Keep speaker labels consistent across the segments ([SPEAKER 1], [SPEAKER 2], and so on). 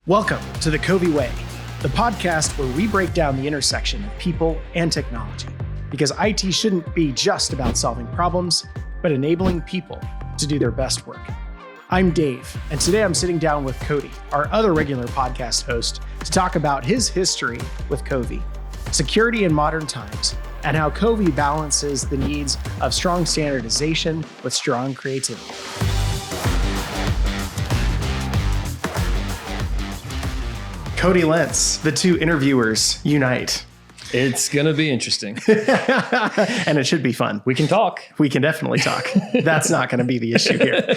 [SPEAKER 1] Welcome to the COVI Way, the podcast where we break down the intersection of people and technology. Because IT shouldn't be just about solving problems, but enabling people to do their best work. I'm Dave, and today I'm sitting down with Cody, our other regular podcast host, to talk about his history with COVI, security in modern times, and how COVI balances the needs of strong standardization with strong creativity. Cody Lents, the two interviewers unite.
[SPEAKER 2] It's going to be interesting.
[SPEAKER 1] And it should be fun.
[SPEAKER 2] We can talk.
[SPEAKER 1] We can definitely talk. That's not going to be the issue here.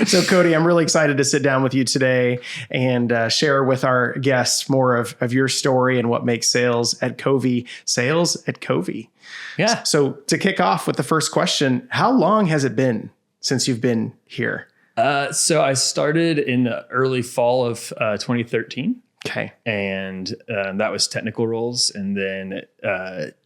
[SPEAKER 1] So, Cody, I'm really excited to sit down with you today and share with our guests more of your story and what makes sales at COVI.
[SPEAKER 2] Yeah.
[SPEAKER 1] So to kick off with the first question, how long has it been since you've been here?
[SPEAKER 2] So I started in the early fall of 2013.
[SPEAKER 1] Okay.
[SPEAKER 2] And that was technical roles. And then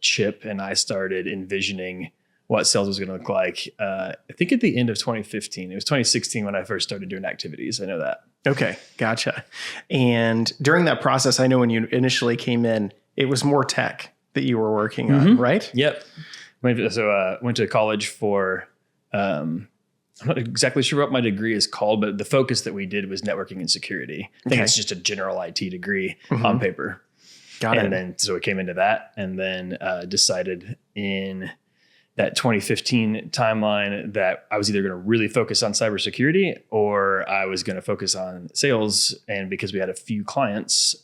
[SPEAKER 2] Chip and I started envisioning what sales was going to look like. I think at the end of 2015. It was 2016 when I first started doing activities. I know that.
[SPEAKER 1] Okay. Gotcha. And during that process, I know when you initially came in, it was more tech that you were working on, right?
[SPEAKER 2] Yep. Went to college for... I'm not exactly sure what my degree is called, but the focus that we did was networking and security. I think it's just a general IT degree on paper.
[SPEAKER 1] Got it.
[SPEAKER 2] And then, so it came into that and then decided in that 2015 timeline that I was either going to really focus on cybersecurity or I was going to focus on sales. And because we had a few clients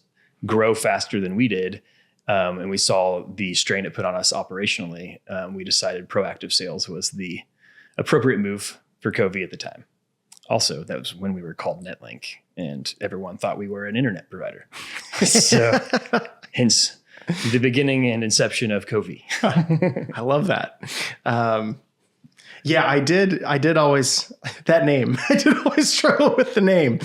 [SPEAKER 2] grow faster than we did, and we saw the strain it put on us operationally, we decided proactive sales was the appropriate move for COVI at the time. Also, that was when we were called Netlink and everyone thought we were an internet provider. So hence the beginning and inception of COVI.
[SPEAKER 1] I love that. Yeah, I did always, that name, I did always struggle with the name.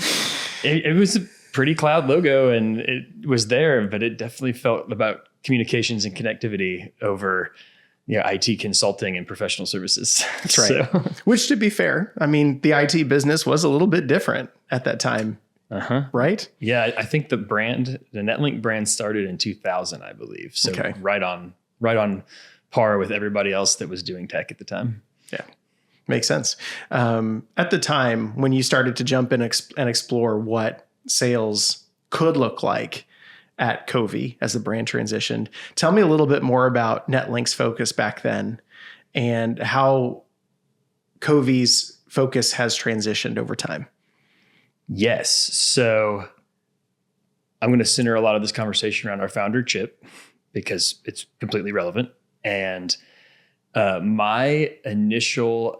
[SPEAKER 2] It was a pretty cloud logo and it was there, but it definitely felt about communications and connectivity over IT consulting and professional services.
[SPEAKER 1] That's right. So. Which, to be fair, I mean, the IT business was a little bit different at that time, right?
[SPEAKER 2] Yeah, I think the Netlink brand started in 2000, I believe. So right on par with everybody else that was doing tech at the time.
[SPEAKER 1] Yeah, makes sense. At the time when you started to jump in and explore what sales could look like at COVI as the brand transitioned. Tell me a little bit more about Netlink's focus back then and how COVI's focus has transitioned over time.
[SPEAKER 2] Yes. So I'm going to center a lot of this conversation around our founder, Chip, because it's completely relevant. And my initial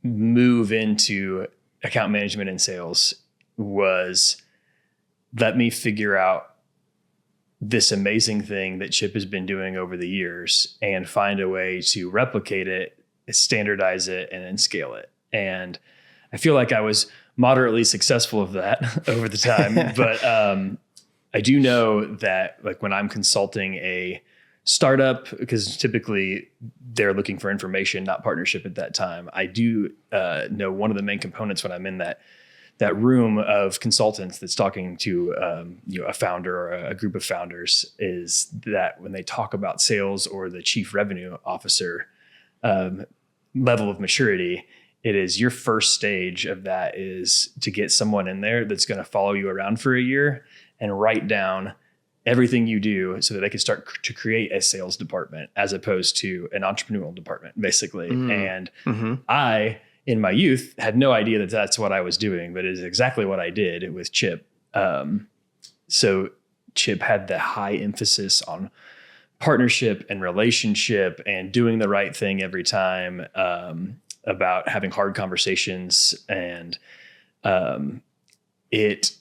[SPEAKER 2] move into account management and sales was let me figure out this amazing thing that Chip has been doing over the years and find a way to replicate it, standardize it, and then scale it. And I feel like I was moderately successful of that over the time. But I do know that like when I'm consulting a startup, because typically they're looking for information, not partnership at that time, I do know one of the main components when I'm in that room of consultants that's talking to a founder or a group of founders is that when they talk about sales or the chief revenue officer level of maturity, it is your first stage of that is to get someone in there that's going to follow you around for a year and write down everything you do so that they can start to create a sales department as opposed to an entrepreneurial department, basically. And I, in my youth, had no idea that that's what I was doing, but it is exactly what I did with Chip. So Chip had the high emphasis on partnership and relationship and doing the right thing every time, about having hard conversations. And it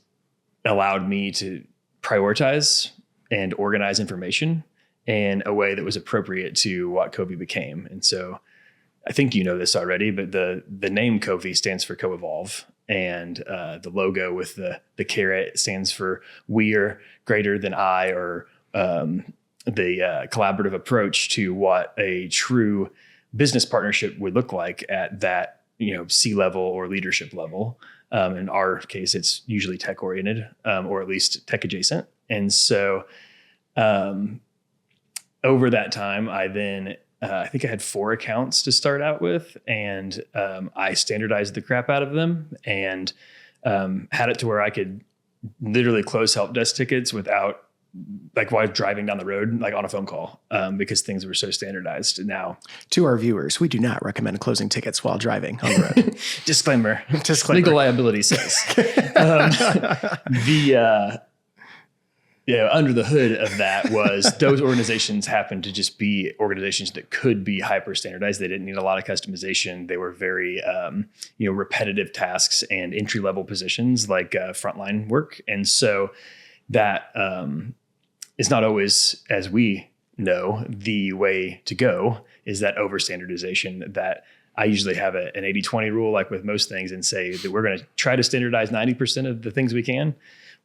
[SPEAKER 2] allowed me to prioritize and organize information in a way that was appropriate to what COVI became. And so I think you know this already, but the name COVI stands for co-evolve, and the logo with the carrot stands for we are greater than I, or the collaborative approach to what a true business partnership would look like at that C-level or leadership level. In our case, it's usually tech oriented, or at least tech adjacent. And so over that time, I then, I think I had 4 accounts to start out with, and I standardized the crap out of them and had it to where I could literally close help desk tickets without, like, while driving down the road, like on a phone call, because things were so standardized. Now,
[SPEAKER 1] to our viewers, we do not recommend closing tickets while driving on the road.
[SPEAKER 2] Disclaimer. Legal liability says. Under the hood of that was those organizations happened to just be organizations that could be hyper standardized. They didn't need a lot of customization. They were very, repetitive tasks and entry level positions like frontline work. And so that is not always, as we know, the way to go, is that over standardization. That I usually have an 80-20 rule, like with most things, and say that we're going to try to standardize 90% of the things we can.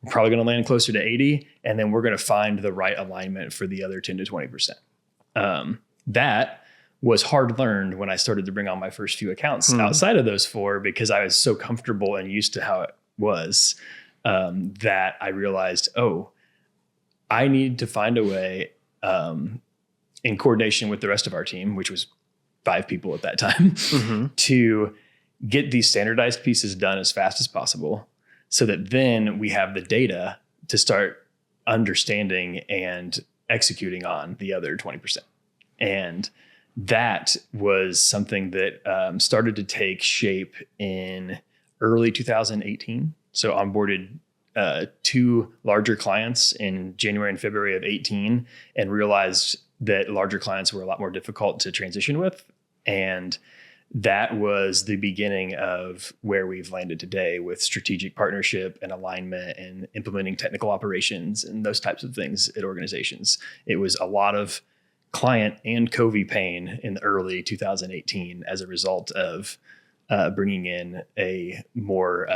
[SPEAKER 2] We're probably going to land closer to 80, and then we're going to find the right alignment for the other 10 to 20%. That was hard learned when I started to bring on my first few accounts outside of those 4, because I was so comfortable and used to how it was, that I realized, I need to find a way, in coordination with the rest of our team, which was 5 people at that time, to get these standardized pieces done as fast as possible, so that then we have the data to start understanding and executing on the other 20%. And that was something that started to take shape in early 2018. So onboarded 2 larger clients in January and February of 18, and realized that larger clients were a lot more difficult to transition with. And that was the beginning of where we've landed today, with strategic partnership and alignment and implementing technical operations and those types of things at organizations. It was a lot of client and COVI pain in the early 2018 as a result of bringing in a more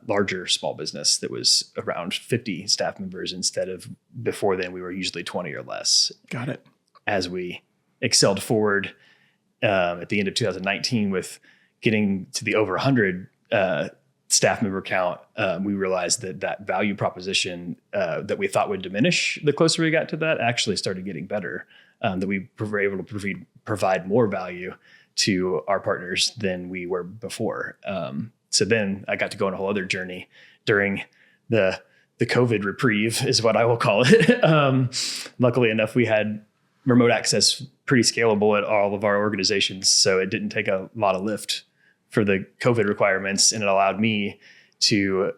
[SPEAKER 2] larger small business that was around 50 staff members, instead of before then we were usually 20 or less.
[SPEAKER 1] Got it. As
[SPEAKER 2] we excelled forward at the end of 2019 with getting to the over 100 staff member count, we realized that value proposition that we thought would diminish the closer we got to that actually started getting better, that we were able to provide more value to our partners than we were before. So then I got to go on a whole other journey during the COVID reprieve, is what I will call it. Luckily enough, we had remote access pretty scalable at all of our organizations, so it didn't take a lot of lift for the COVID requirements, and it allowed me to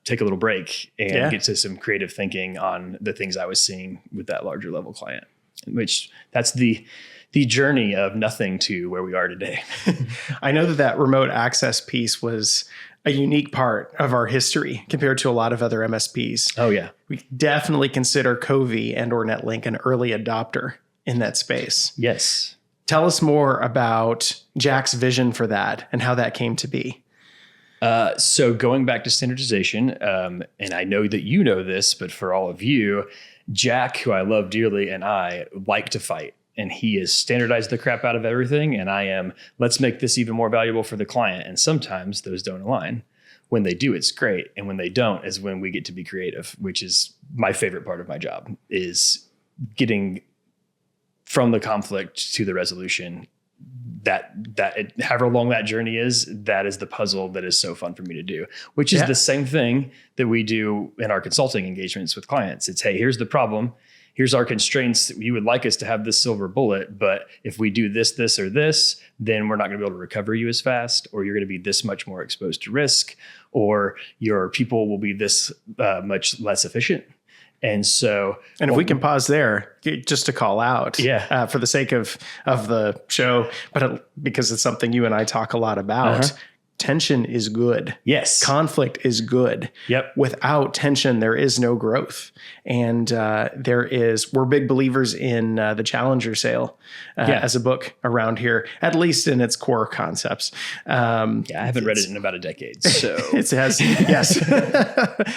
[SPEAKER 2] take a little break and get to some creative thinking on the things I was seeing with that larger level client, which that's the journey of nothing to where we are today.
[SPEAKER 1] I know that remote access piece was a unique part of our history compared to a lot of other MSPs.
[SPEAKER 2] Oh yeah.
[SPEAKER 1] We definitely consider COVI and or Netlink an early adopter in that space.
[SPEAKER 2] Yes.
[SPEAKER 1] Tell us more about Jack's vision for that and how that came to be.
[SPEAKER 2] So going back to standardization, and I know that you know this, but for all of you, Jack, who I love dearly, and I like to fight. And he has standardized the crap out of everything. And I am, let's make this even more valuable for the client. And sometimes those don't align. When they do, it's great. And when they don't is when we get to be creative, which is my favorite part of my job, is getting from the conflict to the resolution. That however long that journey is, that is the puzzle that is so fun for me to do, which is the same thing that we do in our consulting engagements with clients. It's, hey, here's the problem. Here's our constraints. You would like us to have this silver bullet, but if we do this, this, or this, then we're not going to be able to recover you as fast, or you're going to be this much more exposed to risk, or your people will be this much less efficient. And so,
[SPEAKER 1] and if we can pause there, just to call out, for the sake of the show, but because it's something you and I talk a lot about. Tension is good.
[SPEAKER 2] Yes.
[SPEAKER 1] Conflict is good.
[SPEAKER 2] Yep.
[SPEAKER 1] Without tension, there is no growth. And we're big believers in the Challenger sale as a book around here, at least in its core concepts.
[SPEAKER 2] I haven't read it in about a decade. So
[SPEAKER 1] it has, yes,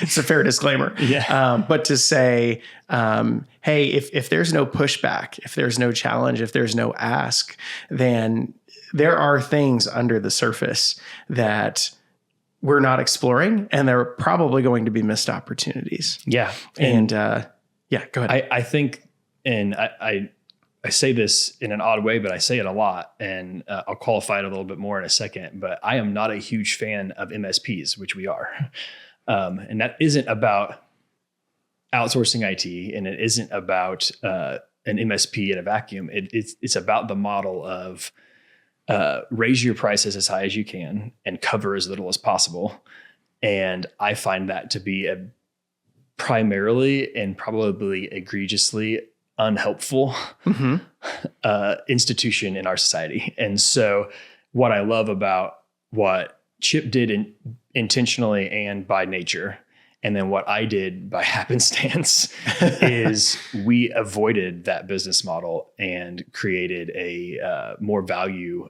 [SPEAKER 1] it's a fair disclaimer.
[SPEAKER 2] Yeah.
[SPEAKER 1] But to say, hey, if there's no pushback, if there's no challenge, if there's no ask, then there are things under the surface that we're not exploring, and there are probably going to be missed opportunities.
[SPEAKER 2] Yeah.
[SPEAKER 1] And yeah, go ahead.
[SPEAKER 2] I think, and I say this in an odd way, but I say it a lot, and I'll qualify it a little bit more in a second, but I am not a huge fan of MSPs, which we are. And that isn't about outsourcing IT, and it isn't about an MSP in a vacuum. It's about the model of raise your prices as high as you can and cover as little as possible. And I find that to be a primarily and probably egregiously unhelpful institution in our society. And so what I love about what Chip did intentionally and by nature, and then what I did by happenstance, is we avoided that business model and created a more value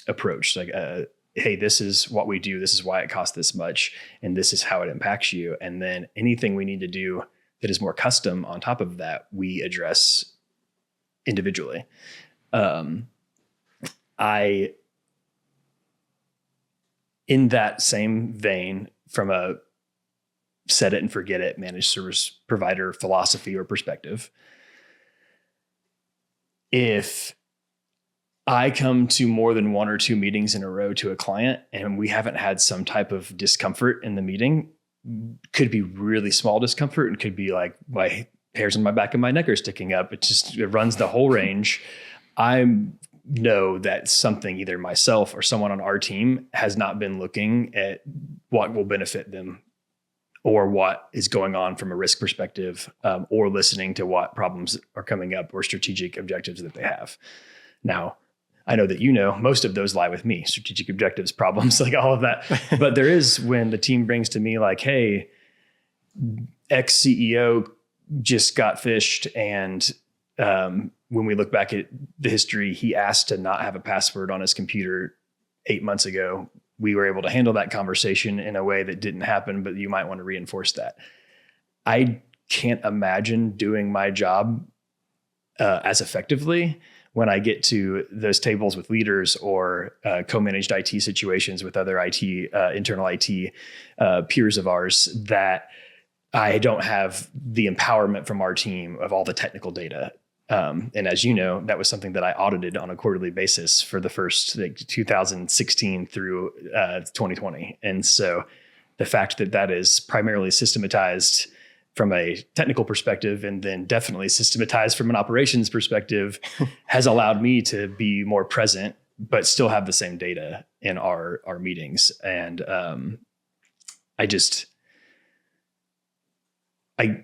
[SPEAKER 2] approach. Like, hey, this is what we do. This is why it costs this much. And this is how it impacts you. And then anything we need to do that is more custom on top of that, we address individually. In that same vein, from a set it and forget it managed service provider philosophy or perspective, if I come to more than one or two meetings in a row to a client and we haven't had some type of discomfort in the meeting, could be really small discomfort and could be like my hairs on my back of my neck are sticking up. It runs the whole range. I know that something, either myself or someone on our team, has not been looking at what will benefit them or what is going on from a risk perspective, or listening to what problems are coming up or strategic objectives that they have. Now, I know that most of those lie with me, strategic objectives, problems, like all of that. But there is when the team brings to me like, hey, ex-CEO just got phished. And when we look back at the history, he asked to not have a password on his computer 8 months ago. We were able to handle that conversation in a way that didn't happen, but you might want to reinforce that. I can't imagine doing my job as effectively when I get to those tables with leaders or co-managed IT situations with other IT, internal IT peers of ours, that I don't have the empowerment from our team of all the technical data. And as you know, that was something that I audited on a quarterly basis for the first 2016 through 2020. And so the fact that that is primarily systematized from a technical perspective and then definitely systematized from an operations perspective has allowed me to be more present, but still have the same data in our meetings. And I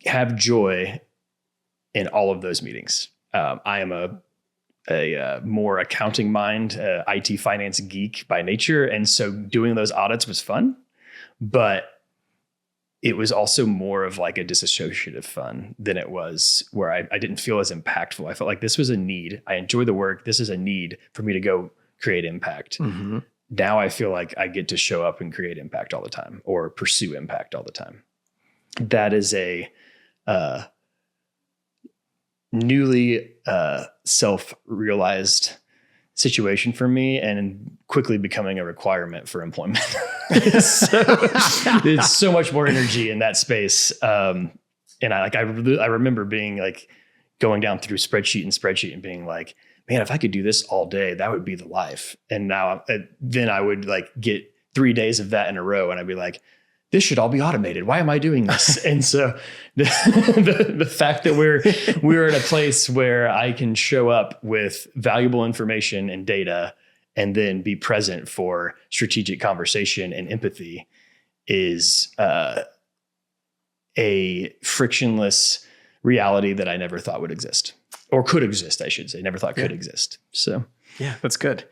[SPEAKER 2] have joy in all of those meetings. I am a more accounting mind, IT finance geek by nature. And so doing those audits was fun, but it was also more of like a disassociative fun than it was where I didn't feel as impactful. I felt like this was a need. I enjoy the work. This is a need for me to go create impact. Mm-hmm. Now I feel like I get to show up and create impact all the time or pursue impact all the time. That is a newly self-realized situation for me and quickly becoming a requirement for employment. It's so much more energy in that space. And I remember being like going down through spreadsheet and being like, man, if I could do this all day, that would be the life. And now then I would like get 3 days of that in a row and I'd be like, this should all be automated. Why am I doing this? And so the fact that we're at a place where I can show up with valuable information and data and then be present for strategic conversation and empathy is a frictionless reality that I never thought would exist, or could exist, I should say. Never thought could exist. So
[SPEAKER 1] yeah, that's good.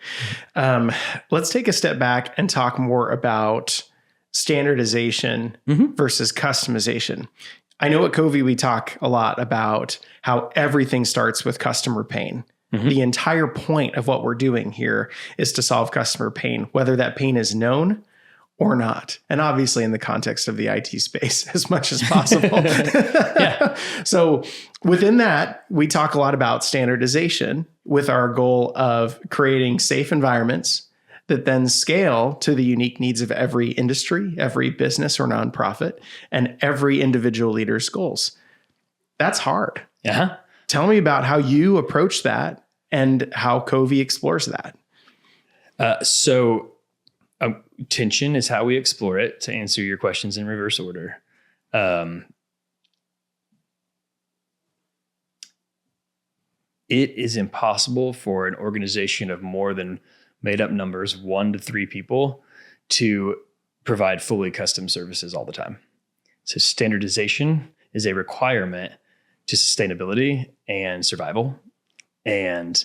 [SPEAKER 1] Let's take a step back and talk more about standardization versus customization. I know at COVI, we talk a lot about how everything starts with customer pain. Mm-hmm. The entire point of what we're doing here is to solve customer pain, whether that pain is known or not. And obviously in the context of the IT space as much as possible.
[SPEAKER 2] Yeah.
[SPEAKER 1] So within that, we talk a lot about standardization with our goal of creating safe environments that then scale to the unique needs of every industry, every business or nonprofit, and every individual leader's goals. That's hard.
[SPEAKER 2] Yeah.
[SPEAKER 1] Tell me about how you approach that and how COVI explores that.
[SPEAKER 2] Tension is how we explore it, to answer your questions in reverse order. It is impossible for an organization of more than made up numbers, 1 to 3 people, to provide fully custom services all the time. So standardization is a requirement to sustainability and survival. And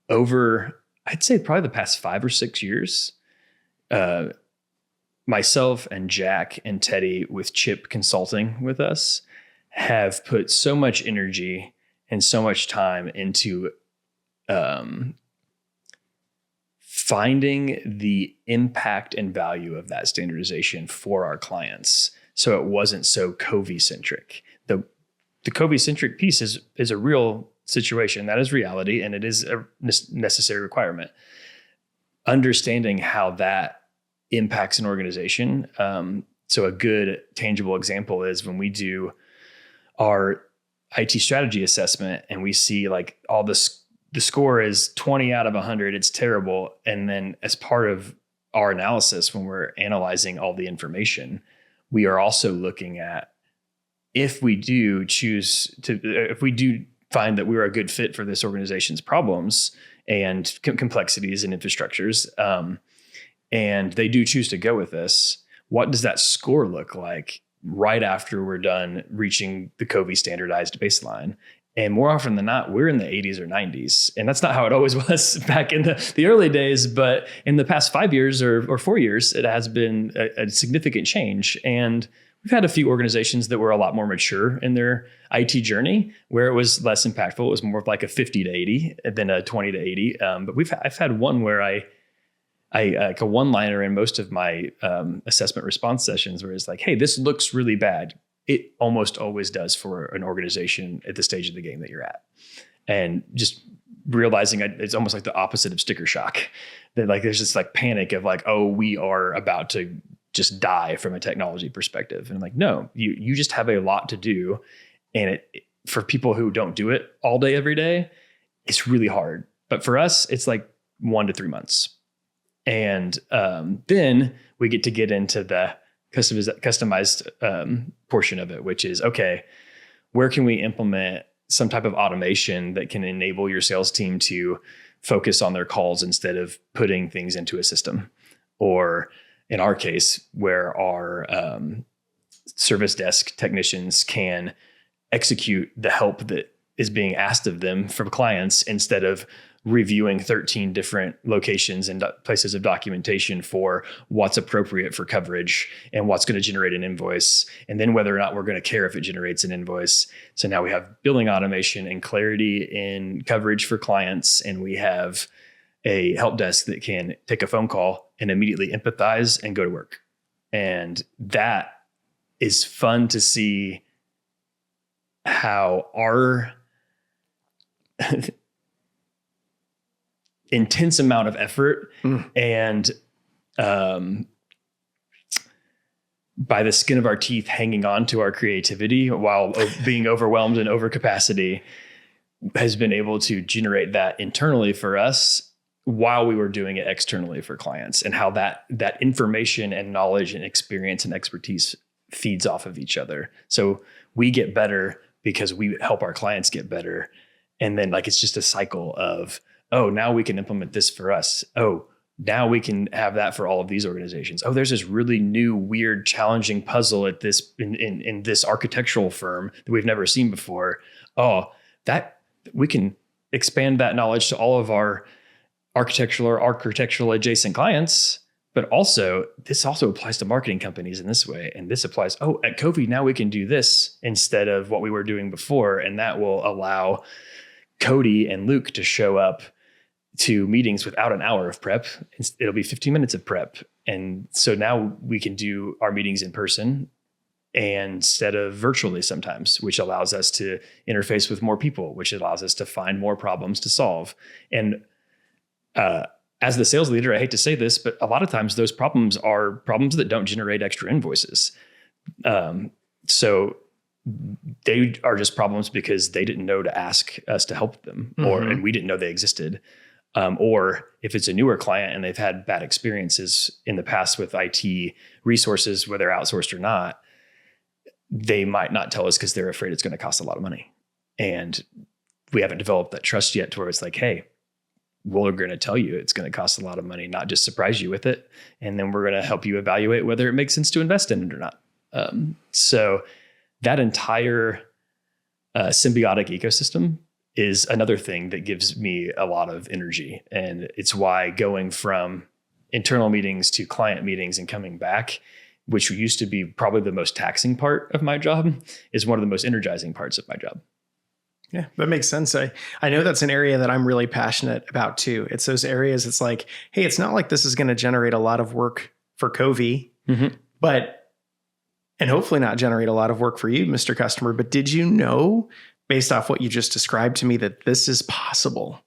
[SPEAKER 2] over, I'd say probably the past 5 or 6 years, myself and Jack and Teddy with Chip Consulting with us have put so much energy and so much time into finding the impact and value of that standardization for our clients, so it wasn't so COVI centric. The COVI centric piece is a real situation. That is reality, and it is a necessary requirement. Understanding how that impacts an organization. So a good tangible example is when we do our IT strategy assessment and we see like all this, the score is 20 out of 100. It's terrible. And then as part of our analysis, when we're analyzing all the information, we are also looking at if we do find that we're a good fit for this organization's problems and complexities and infrastructures, and they do choose to go with us, what does that score look like right after we're done reaching the COVI standardized baseline? And more often than not, we're in the 80s or 90s. And that's not how it always was back in the early days, but in the past 5 years or 4 years, it has been a significant change. And we've had a few organizations that were a lot more mature in their IT journey, where it was less impactful. It was more of like a 50 to 80 than a 20 to 80. But I've had one where I like a one-liner in most of my assessment response sessions where it's like, hey, this looks really bad. It almost always does for an organization at the stage of the game that you're at. And just realizing it's almost like the opposite of sticker shock. That like there's this like panic of like, oh, we are about to just die from a technology perspective. And I'm like, no, you just have a lot to do. And for people who don't do it all day, every day, it's really hard. But for us, it's like 1 to 3 months. And then we get into the customized portion of it, which is, okay, where can we implement some type of automation that can enable your sales team to focus on their calls instead of putting things into a system? Or in our case, where our service desk technicians can execute the help that is being asked of them from clients instead of reviewing 13 different locations and places of documentation for what's appropriate for coverage and what's going to generate an invoice, and then whether or not we're going to care if it generates an invoice. So now we have billing automation and clarity in coverage for clients, and we have a help desk that can take a phone call and immediately empathize and go to work. And that is fun to see how our intense amount of effort and by the skin of our teeth hanging on to our creativity while being overwhelmed and over capacity has been able to generate that internally for us while we were doing it externally for clients, and how that information and knowledge and experience and expertise feeds off of each other. So we get better because we help our clients get better. And then like, it's just a cycle of, oh, now we can implement this for us. Oh, now we can have that for all of these organizations. Oh, there's this really new, weird, challenging puzzle at this in this architectural firm that we've never seen before. Oh, that we can expand that knowledge to all of our architectural adjacent clients. But also, this also applies to marketing companies in this way. And this applies, oh, at COVI, now we can do this instead of what we were doing before. And that will allow Cody and Luke to show up to meetings without an hour of prep. It'll be 15 minutes of prep. And so now we can do our meetings in person instead of virtually sometimes, which allows us to interface with more people, which allows us to find more problems to solve. And as the sales leader, I hate to say this, but a lot of times those problems are problems that don't generate extra invoices. So they are just problems because they didn't know to ask us to help them, and we didn't know they existed. Or if it's a newer client and they've had bad experiences in the past with IT resources, whether outsourced or not, they might not tell us because they're afraid it's going to cost a lot of money. And we haven't developed that trust yet to where it's like, hey, we're going to tell you it's going to cost a lot of money, not just surprise you with it. And then we're going to help you evaluate whether it makes sense to invest in it or not. So that entire symbiotic ecosystem is another thing that gives me a lot of energy. And it's why going from internal meetings to client meetings and coming back, which used to be probably the most taxing part of my job, is one of the most energizing parts of my job.
[SPEAKER 1] Yeah, that makes sense. I know that's an area that I'm really passionate about too. It's those areas, it's like, hey, it's not like this is going to generate a lot of work for COVI, and hopefully not generate a lot of work for you, Mr. Customer. But did you know, based off what you just described to me, that this is possible?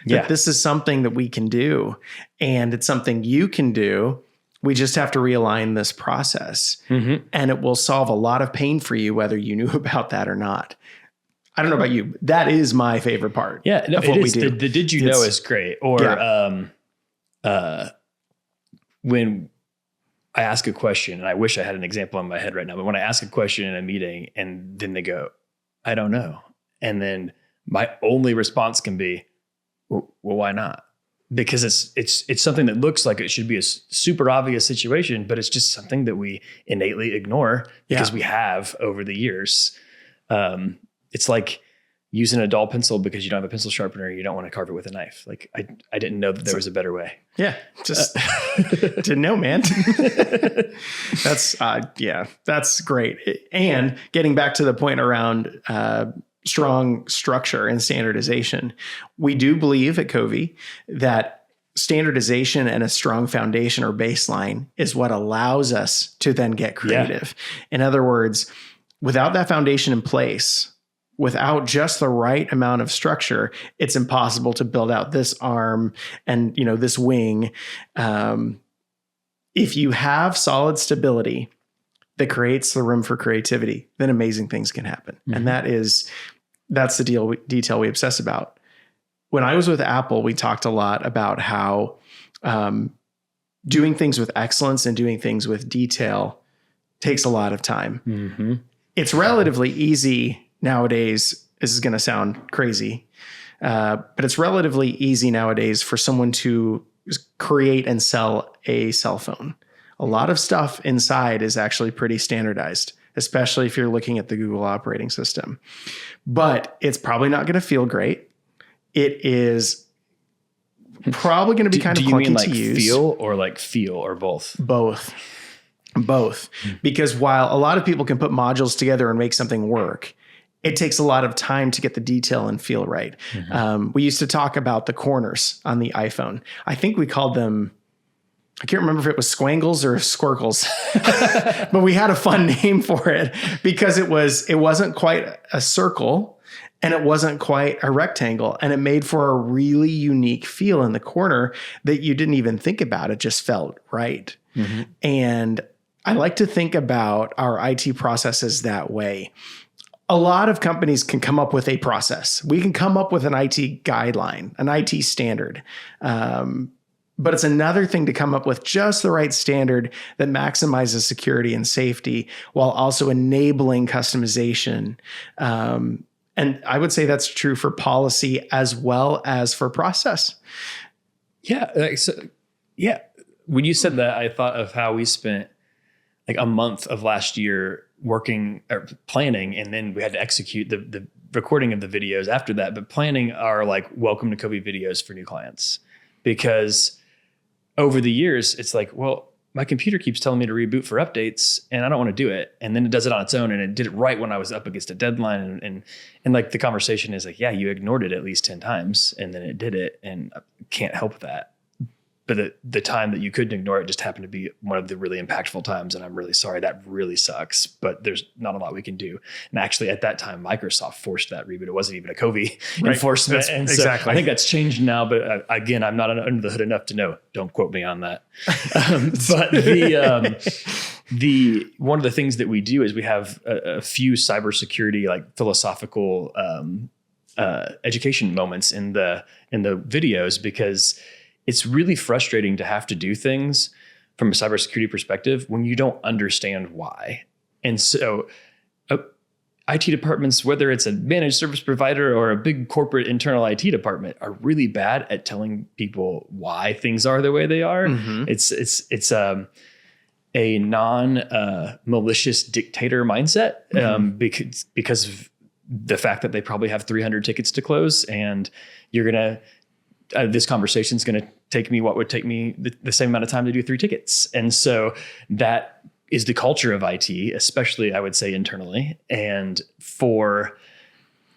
[SPEAKER 1] That this is something that we can do, and it's something you can do. We just have to realign this process, and it will solve a lot of pain for you, whether you knew about that or not. I don't know about you. That is my favorite part.
[SPEAKER 2] Yeah, no,
[SPEAKER 1] of what
[SPEAKER 2] it
[SPEAKER 1] we
[SPEAKER 2] is.
[SPEAKER 1] do.
[SPEAKER 2] The did you know is great. Or when I ask a question, and I wish I had an example in my head right now, but when I ask a question in a meeting and then they go, I don't know. And then my only response can be, well, why not? Because it's something that looks like it should be a super obvious situation, but it's just something that we innately ignore because we have over the years. It's like using a dull pencil because you don't have a pencil sharpener. You don't want to carve it with a knife. Like I didn't know that there was a better way.
[SPEAKER 1] Yeah. Just didn't know, man. That's great. And getting back to the point around, strong structure and standardization, we do believe at COVI that standardization and a strong foundation or baseline is what allows us to then get creative. In other words, without that foundation in place, without just the right amount of structure, it's impossible to build out this arm and, this wing. If you have solid stability that creates the room for creativity, then amazing things can happen. And that's the detail we obsess about. When I was with Apple, we talked a lot about how doing things with excellence and doing things with detail takes a lot of time. It's relatively easy nowadays. This is going to sound crazy, but it's relatively easy nowadays for someone to create and sell a cell phone. A lot of stuff inside is actually pretty standardized, especially if you're looking at the Google operating system. But it's probably not going to feel great. It is probably going to be kind of clunky to use.
[SPEAKER 2] Feel or both?
[SPEAKER 1] Both. Because while a lot of people can put modules together and make something work, it takes a lot of time to get the detail and feel right. We used to talk about the corners on the iPhone. I think we called them, I can't remember if it was squangles or squircles, but we had a fun name for it because it wasn't quite a circle and it wasn't quite a rectangle, and it made for a really unique feel in the corner that you didn't even think about. It just felt right. And I like to think about our IT processes that way. A lot of companies can come up with a process. We can come up with an IT guideline, an IT standard. But it's another thing to come up with just the right standard that maximizes security and safety while also enabling customization. And I would say that's true for policy as well as for process.
[SPEAKER 2] When you said that, I thought of how we spent like a month of last year working or planning, and then we had to execute the recording of the videos after that, but planning our like welcome to COVI videos for new clients. Because over the years, it's like, well, my computer keeps telling me to reboot for updates and I don't want to do it. And then it does it on its own, and it did it right when I was up against a deadline. And like the conversation is like, yeah, you ignored it at least 10 times and then it did it, and I can't help that. but the time that you couldn't ignore it just happened to be one of the really impactful times. And I'm really sorry. That really sucks, but there's not a lot we can do. And actually at that time, Microsoft forced that reboot. It wasn't even a COVI enforcement. And
[SPEAKER 1] exactly.
[SPEAKER 2] So I think that's changed now, but again, I'm not under the hood enough to know. Don't quote me on that. But one of the things that we do is we have a few cybersecurity, like philosophical, education moments in the videos, because it's really frustrating to have to do things from a cybersecurity perspective when you don't understand why. And so IT departments, whether it's a managed service provider or a big corporate internal IT department, are really bad at telling people why things are the way they are. Mm-hmm. It's a non-malicious dictator mindset, because of the fact that they probably have 300 tickets to close, and you're going to, this conversation is going to take me what would take me the same amount of time to do 3 tickets. And so that is the culture of IT, especially I would say internally. And for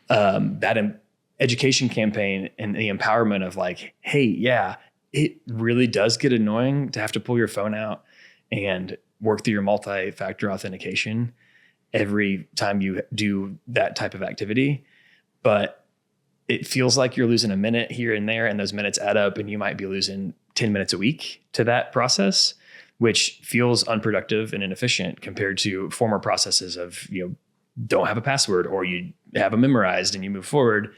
[SPEAKER 2] that education campaign and the empowerment of like, hey, yeah, it really does get annoying to have to pull your phone out and work through your multi-factor authentication every time you do that type of activity. But it feels like you're losing a minute here and there, and those minutes add up, and you might be losing 10 minutes a week to that process, which feels unproductive and inefficient compared to former processes of, don't have a password, or you have them memorized and you move forward.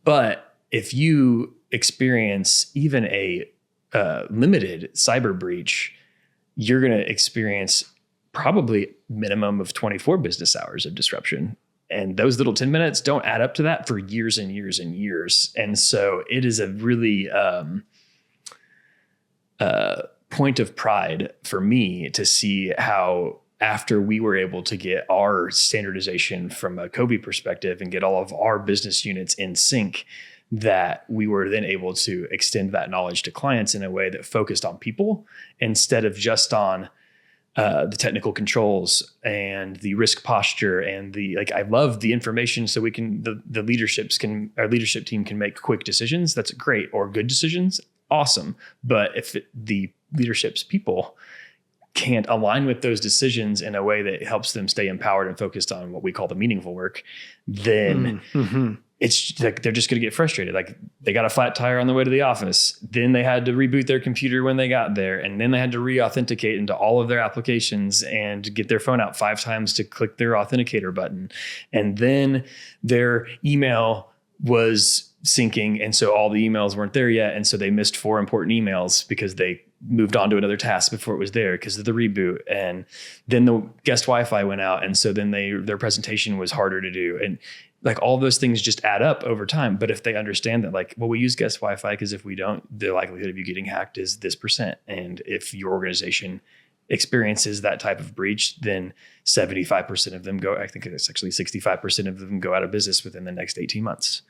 [SPEAKER 2] But if you experience even a limited cyber breach, you're going to experience probably minimum of 24 business hours of disruption. And those little 10 minutes don't add up to that for years and years and years. And so it is a really point of pride for me to see how, after we were able to get our standardization from a COVI perspective and get all of our business units in sync, that we were then able to extend that knowledge to clients in a way that focused on people instead of just on the technical controls and the risk posture and I love the information so we can, our leadership team can make quick decisions. That's great. Or good decisions. Awesome. But if the leadership's people can't align with those decisions in a way that helps them stay empowered and focused on what we call the meaningful work, then it's like they're just going to get frustrated. Like they got a flat tire on the way to the office. Then they had to reboot their computer when they got there. And then they had to re-authenticate into all of their applications and get their phone out 5 times to click their authenticator button. And then their email was syncing. And so all the emails weren't there yet. And so they missed 4 important emails because they moved on to another task before it was there because of the reboot. And then the guest Wi-Fi went out. And so then their presentation was harder to do. And like all those things just add up over time. But if they understand that, like, well, we use guest Wi-Fi because if we don't, the likelihood of you getting hacked is this %. And if your organization experiences that type of breach, then 75% of them go, I think it's actually 65% of them go out of business within the next 18 months.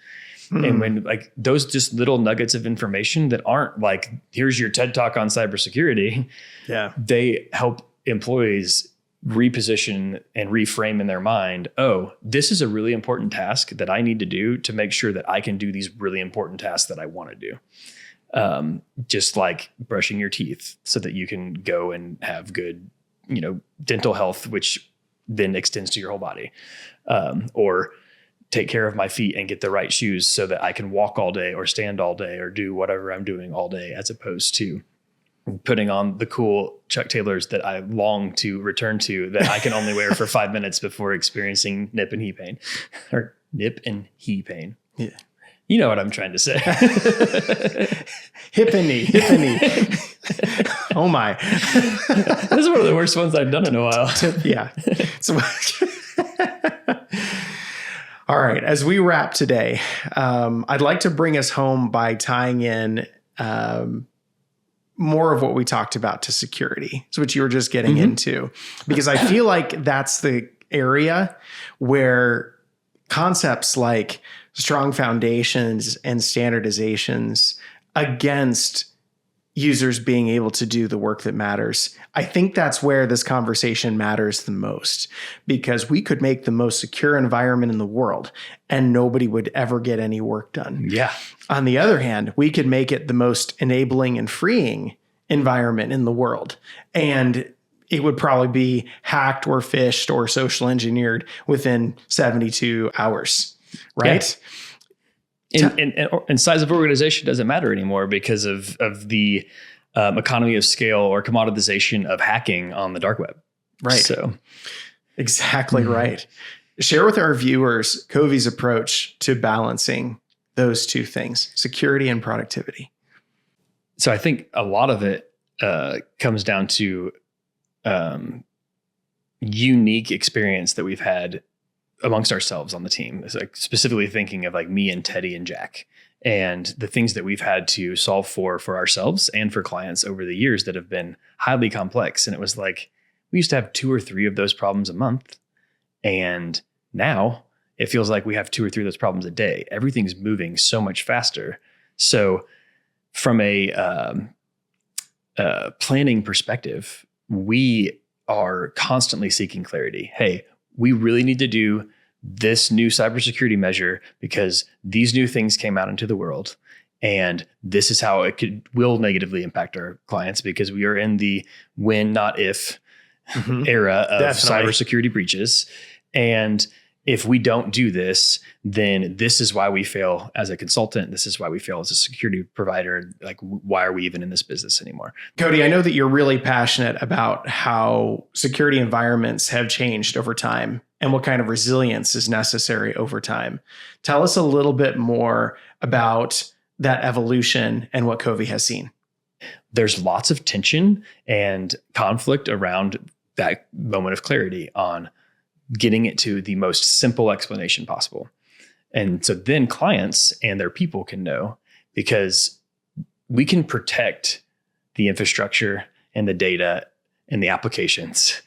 [SPEAKER 2] And when like those just little nuggets of information that aren't like, here's your TED talk on cybersecurity. Yeah. They help employees reposition and reframe in their mind, oh, this is a really important task that I need to do to make sure that I can do these really important tasks that I want to do. Just like brushing your teeth so that you can go and have good, dental health, which then extends to your whole body. Or take care of my feet and get the right shoes so that I can walk all day or stand all day or do whatever I'm doing all day, as opposed to putting on the cool Chuck Taylors that I long to return to that I can only wear for 5 minutes before experiencing nip and knee pain. Yeah. You know what I'm trying to say.
[SPEAKER 1] Hip and knee. Oh my.
[SPEAKER 2] This is one of the worst ones I've done in a while.
[SPEAKER 1] Yeah. So, all right. As we wrap today, I'd like to bring us home by tying in more of what we talked about to security. So what you were just getting into, because I feel like that's the area where concepts like strong foundations and standardizations against users being able to do the work that matters. I think that's where this conversation matters the most, because we could make the most secure environment in the world and nobody would ever get any work done.
[SPEAKER 2] Yeah.
[SPEAKER 1] On the other hand, we could make it the most enabling and freeing environment in the world, and it would probably be hacked or phished or social engineered within 72 hours, right?
[SPEAKER 2] Yeah. And size of organization doesn't matter anymore because of the economy of scale or commoditization of hacking on the dark web.
[SPEAKER 1] Right.
[SPEAKER 2] So
[SPEAKER 1] exactly right. Share with our viewers COVI's approach to balancing those two things, security and productivity.
[SPEAKER 2] So I think a lot of it comes down to unique experience that we've had amongst ourselves on the team. It's like specifically thinking of like me and Teddy and Jack and the things that we've had to solve for ourselves and for clients over the years that have been highly complex. And it was like, we used to have 2 or 3 of those problems a month. And now it feels like we have 2 or 3 of those problems a day. Everything's moving so much faster. So from a planning perspective, we are constantly seeking clarity. Hey, we really need to do this new cybersecurity measure because these new things came out into the world. And this is how it will negatively impact our clients because we are in the when, not if era of cybersecurity breaches. And if we don't do this, then this is why we fail as a consultant. This is why we fail as a security provider. Like, why are we even in this business anymore?
[SPEAKER 1] Cody, I know that you're really passionate about how security environments have changed over time and what kind of resilience is necessary over time. Tell us a little bit more about that evolution and what COVI has seen.
[SPEAKER 2] There's lots of tension and conflict around that moment of clarity on getting it to the most simple explanation possible. And so then clients and their people can know, because we can protect the infrastructure and the data and the applications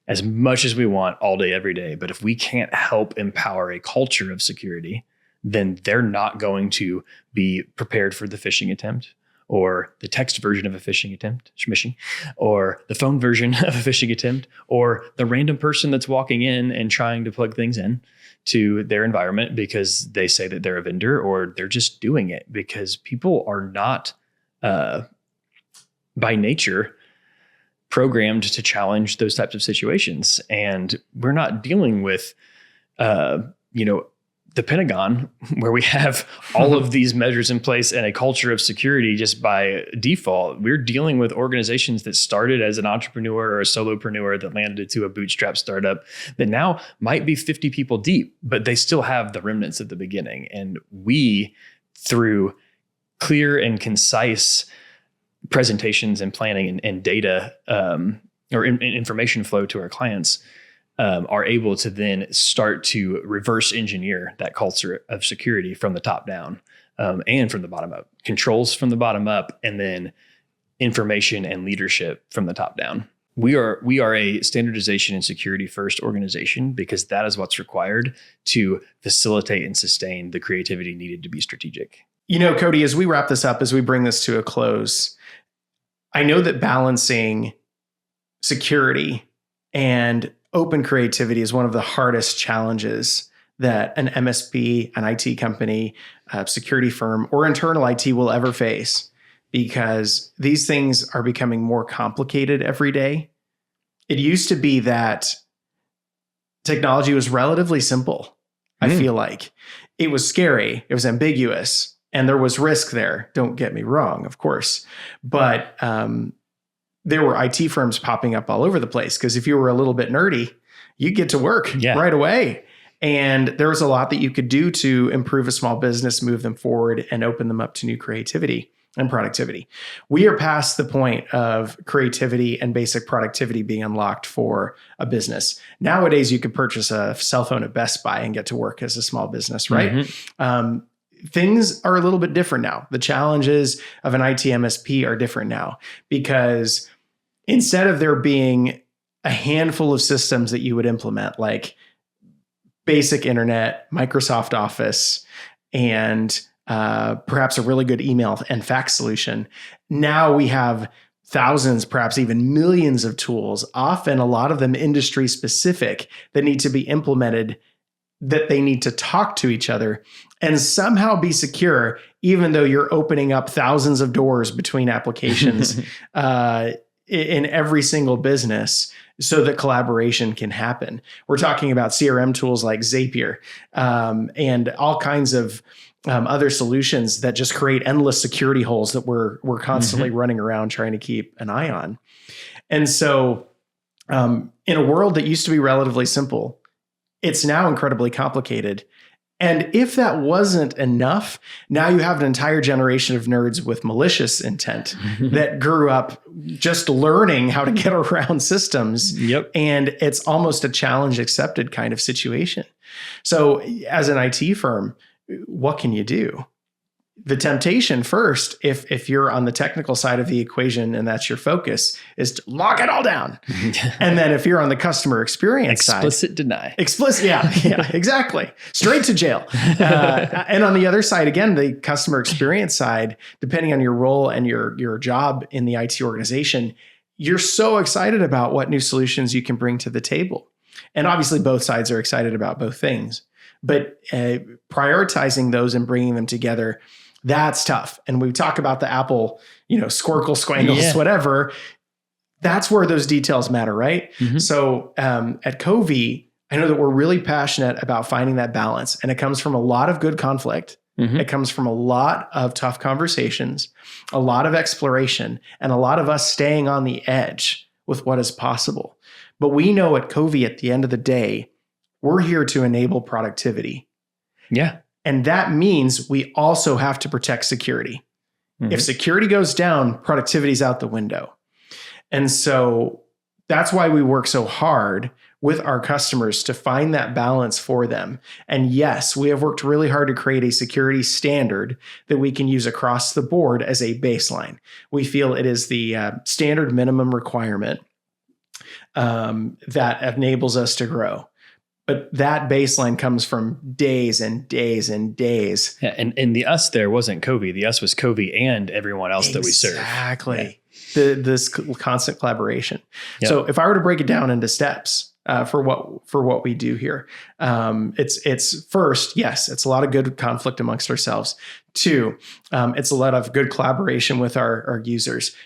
[SPEAKER 2] as much as we want all day, every day. But if we can't help empower a culture of security, then they're not going to be prepared for the phishing attempt or the text version of a phishing attempt, smishing, or the phone version of a phishing attempt, or the random person that's walking in and trying to plug things in to their environment because they say that they're a vendor, or they're just doing it because people are not, by nature, programmed to challenge those types of situations. And we're not dealing with, the Pentagon, where we have all of these measures in place and a culture of security just by default. We're dealing with organizations that started as an entrepreneur or a solopreneur that landed into a bootstrap startup that now might be 50 people deep, but they still have the remnants at the beginning. And we, through clear and concise presentations and planning and data or information flow to our clients, are able to then start to reverse engineer that culture of security from the top down and from the bottom up. Controls from the bottom up, and then information and leadership from the top down. We are a standardization and security first organization because that is what's required to facilitate and sustain the creativity needed to be strategic.
[SPEAKER 1] You know, Cody, as we wrap this up, as we bring this to a close, I know that balancing security and open creativity is one of the hardest challenges that an MSP, an IT company, a security firm, or internal IT will ever face, because these things are becoming more complicated every day. It used to be that technology was relatively simple. I feel like it was scary, it was ambiguous, and there was risk there. Don't get me wrong, of course, but there were IT firms popping up all over the place because if you were a little bit nerdy, you get to work right away. And there was a lot that you could do to improve a small business, move them forward, and open them up to new creativity and productivity. We are past the point of creativity and basic productivity being unlocked for a business. Nowadays, you could purchase a cell phone at Best Buy and get to work as a small business, right? Things are a little bit different now. The challenges of an IT MSP are different now, because instead of there being a handful of systems that you would implement, like basic internet, Microsoft Office, and perhaps a really good email and fax solution. Now we have thousands, perhaps even millions of tools, often a lot of them industry specific, that need to be implemented, that they need to talk to each other and somehow be secure, even though you're opening up thousands of doors between applications in every single business so that collaboration can happen. We're talking about CRM tools like Zapier and all kinds of other solutions that just create endless security holes that we're constantly running around trying to keep an eye on. And so in a world that used to be relatively simple, it's now incredibly complicated. And if that wasn't enough, now you have an entire generation of nerds with malicious intent that grew up just learning how to get around systems.
[SPEAKER 2] Yep.
[SPEAKER 1] And it's almost a challenge accepted kind of situation. So as an IT firm, what can you do? The temptation first, if you're on the technical side of the equation and that's your focus, is to lock it all down. And then if you're on the customer experience side,
[SPEAKER 2] deny.
[SPEAKER 1] Yeah, exactly. Straight to jail. And on the other side, again, the customer experience side, depending on your role and your job in the IT organization, you're so excited about what new solutions you can bring to the table. And obviously both sides are excited about both things, but prioritizing those and bringing them together, that's tough. And we talk about the Apple, squircle, squangles, whatever. That's where those details matter, right? Mm-hmm. So at COVI, I know that we're really passionate about finding that balance. And it comes from a lot of good conflict. Mm-hmm. It comes from a lot of tough conversations, a lot of exploration, and a lot of us staying on the edge with what is possible. But we know at COVI, at the end of the day, we're here to enable productivity.
[SPEAKER 2] Yeah.
[SPEAKER 1] And that means we also have to protect security. Mm-hmm. If security goes down, productivity's out the window. And so that's why we work so hard with our customers to find that balance for them. And yes, we have worked really hard to create a security standard that we can use across the board as a baseline. We feel it is the standard minimum requirement that enables us to grow. But that baseline comes from days and days and days.
[SPEAKER 2] Yeah, and the us there wasn't COVI. The us was COVI and everyone else that we serve.
[SPEAKER 1] Exactly. Yeah. This constant collaboration. Yep. So if I were to break it down into steps for what we do here, it's first, yes, it's a lot of good conflict amongst ourselves. Two, it's a lot of good collaboration with our users.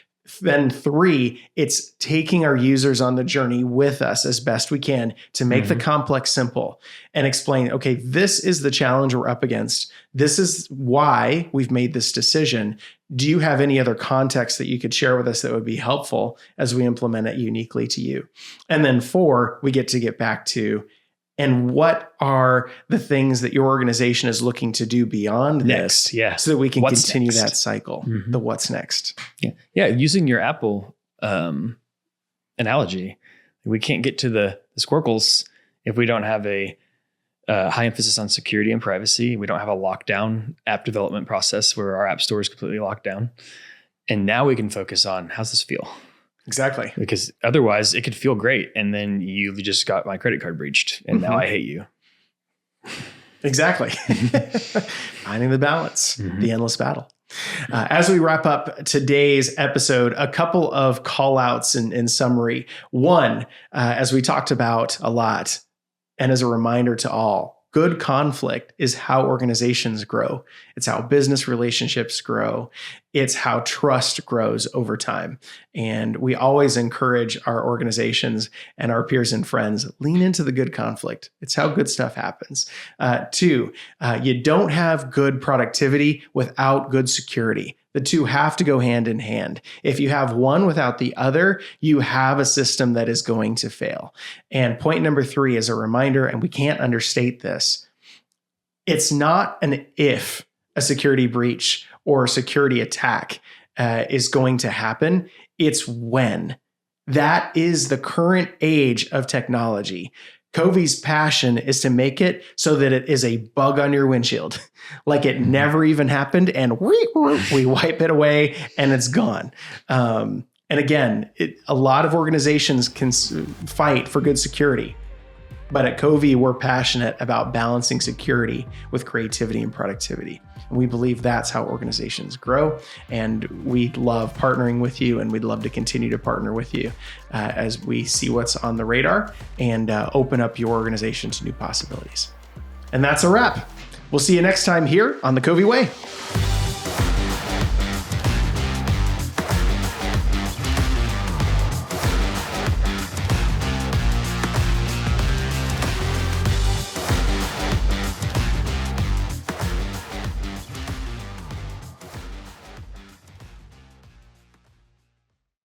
[SPEAKER 1] Then three, it's taking our users on the journey with us as best we can to make the complex simple and explain, okay, this is the challenge we're up against. This is why we've made this decision. Do you have any other context that you could share with us that would be helpful as we implement it uniquely to you? And then four, we get back to, and what are the things that your organization is looking to do beyond this?
[SPEAKER 2] Yeah.
[SPEAKER 1] So that we can continue that cycle, the what's next.
[SPEAKER 2] Yeah. Yeah. Using your Apple analogy, we can't get to the squircles if we don't have a high emphasis on security and privacy. We don't have a lockdown app development process where our app store is completely locked down. And now we can focus on, how's this feel?
[SPEAKER 1] Exactly.
[SPEAKER 2] Because otherwise it could feel great. And then you just got my credit card breached and now I hate you.
[SPEAKER 1] Exactly. Finding the balance, the endless battle. As we wrap up today's episode, a couple of call outs in summary. One, as we talked about a lot, and as a reminder to all, good conflict is how organizations grow. It's how business relationships grow. It's how trust grows over time. And we always encourage our organizations and our peers and friends, lean into the good conflict. It's how good stuff happens. Two, you don't have good productivity without good security. The two have to go hand in hand. If you have one without the other, you have a system that is going to fail. And point number three is a reminder, and we can't understate this. It's not an if a security breach or security attack is going to happen. It's when. That is the current age of technology. COVI's passion is to make it so that it is a bug on your windshield, like it never even happened, and we wipe it away and it's gone. And again, a lot of organizations can fight for good security, but at COVI, we're passionate about balancing security with creativity and productivity. And we believe that's how organizations grow. And we love partnering with you, and we'd love to continue to partner with you as we see what's on the radar and open up your organization to new possibilities. And that's a wrap. We'll see you next time here on the COVI Way.